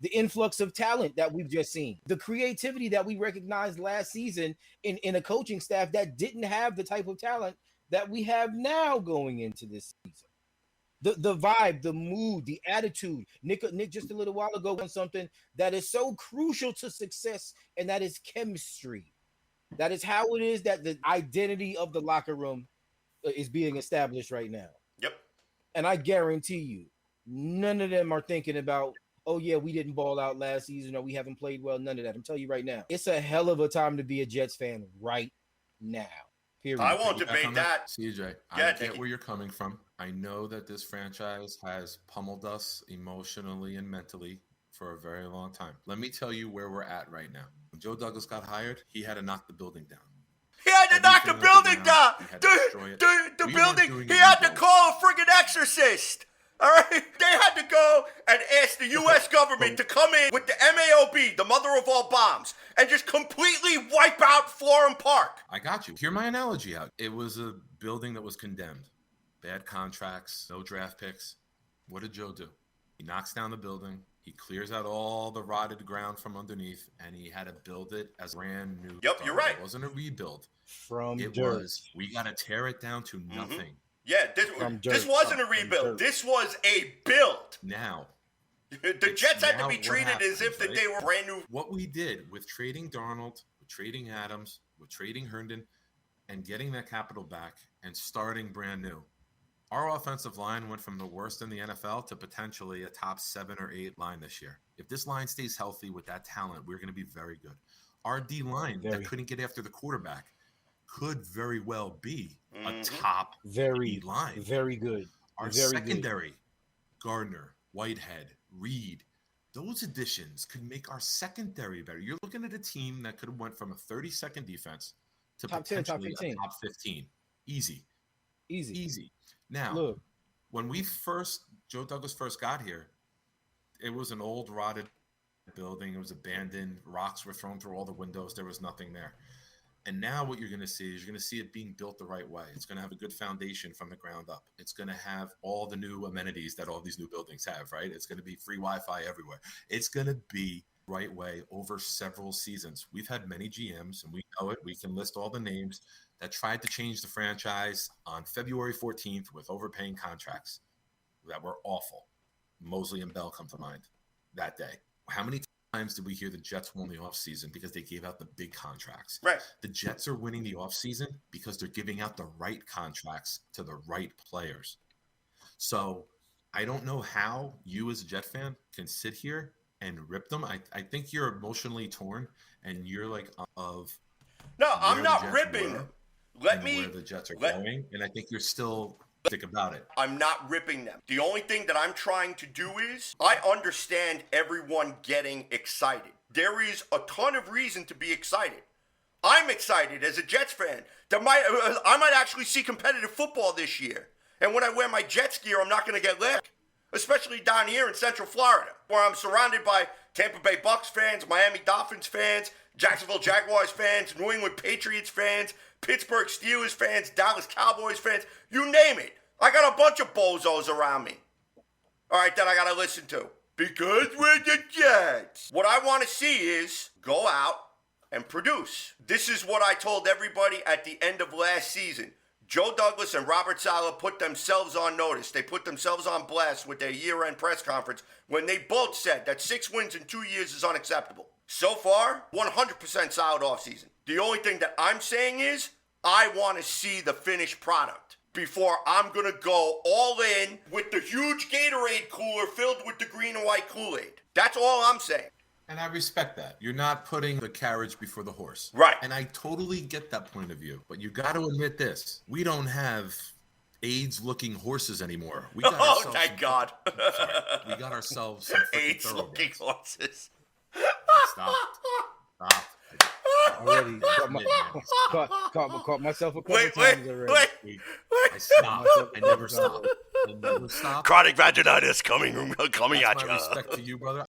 the influx of talent that we've just seen, the creativity that we recognized last season in a coaching staff that didn't have the type of talent that we have now going into this season. The vibe, the mood, the attitude. Nick just a little while ago on something that is so crucial to success, and that is chemistry. That is how it is that the identity of the locker room is being established right now. Yep. And I guarantee you, none of them are thinking about, oh yeah, we didn't ball out last season or we haven't played well. None of that. I'm telling you right now, it's a hell of a time to be a Jets fan right now. Period. I won't debate that. CJ, Yeah, I get where you're coming from. I know that this franchise has pummeled us emotionally and mentally for a very long time. Let me tell you where we're at right now. When Joe Douglas got hired, he had to knock the building down. He had to knock the building down. The building. He had to call a friggin' exorcist. All right? They had to go and ask the U.S. government to come in with the MAOB, the mother of all bombs, and just completely wipe out Florham Park. I got you. Hear my analogy out. It was a building that was condemned. Bad contracts, no draft picks. What did Joe do? He knocks down the building. He clears out all the rotted ground from underneath, and he had to build it as brand new. Yep, you're right. It wasn't a rebuild. It was, we got to tear it down to nothing. Mm-hmm. Yeah, this wasn't a rebuild. This was a build. Now, the Jets had to be treated as if they were brand new. What we did with trading Darnold, with trading Adams, with trading Herndon, and getting that capital back and starting brand new. Our offensive line went from the worst in the NFL to potentially a top 7 or 8 line this year. If this line stays healthy with that talent, we're going to be very good. Our D line that couldn't get after the quarterback could very well be a top D line. Very good. Our secondary, Gardner, Whitehead, Reed, those additions could make our secondary better. You're looking at a team that could have went from a 32nd defense to top 10, potentially top 15. a top 15. Easy. Now, look, when Joe Douglas first got here, it was an old rotted building. It was abandoned. Rocks were thrown through all the windows. There was nothing there. And now what you're going to see is you're going to see it being built the right way. It's going to have a good foundation from the ground up. It's going to have all the new amenities that all these new buildings have, right? It's going to be free Wi-Fi everywhere. It's going to be the right way over several seasons. We've had many GMs, and we know it. We can list all the names that tried to change the franchise on February 14th with overpaying contracts that were awful. Mosley and Bell come to mind that day. How many times did we hear the Jets won the offseason because they gave out the big contracts? Right. The Jets are winning the offseason because they're giving out the right contracts to the right players. So I don't know how you as a Jet fan can sit here and rip them. I think you're emotionally torn, and you're like of no, I'm not ripping. Where the Jets are going, and I think you're still sick about it. I'm not ripping them. The only thing that I'm trying to do is I understand everyone getting excited. There is a ton of reason to be excited. I'm excited as a Jets fan that I might actually see competitive football this year. And when I wear my Jets gear, I'm not going to get licked, especially down here in Central Florida, where I'm surrounded by Tampa Bay Bucks fans, Miami Dolphins fans, Jacksonville Jaguars fans, New England Patriots fans, Pittsburgh Steelers fans, Dallas Cowboys fans, you name it. I got a bunch of bozos around me. All right, that I got to listen to. Because we're the Jets. What I want to see is go out and produce. This is what I told everybody at the end of last season. Joe Douglas and Robert Saleh put themselves on notice. They put themselves on blast with their year-end press conference when they both said that 6 wins in 2 years is unacceptable. So far, 100% solid offseason. The only thing that I'm saying is I want to see the finished product before I'm going to go all in with the huge Gatorade cooler filled with the green and white Kool-Aid. That's all I'm saying. And I respect that. You're not putting the carriage before the horse. Right. And I totally get that point of view. But you got to admit this. We don't have AIDS-looking horses anymore. We got thank God. We got ourselves some AIDS-looking horses. Stop. Already caught myself a couple times already. Wait. I stopped. I never stopped. Chronic vaginitis coming at you. My respect to you, brother.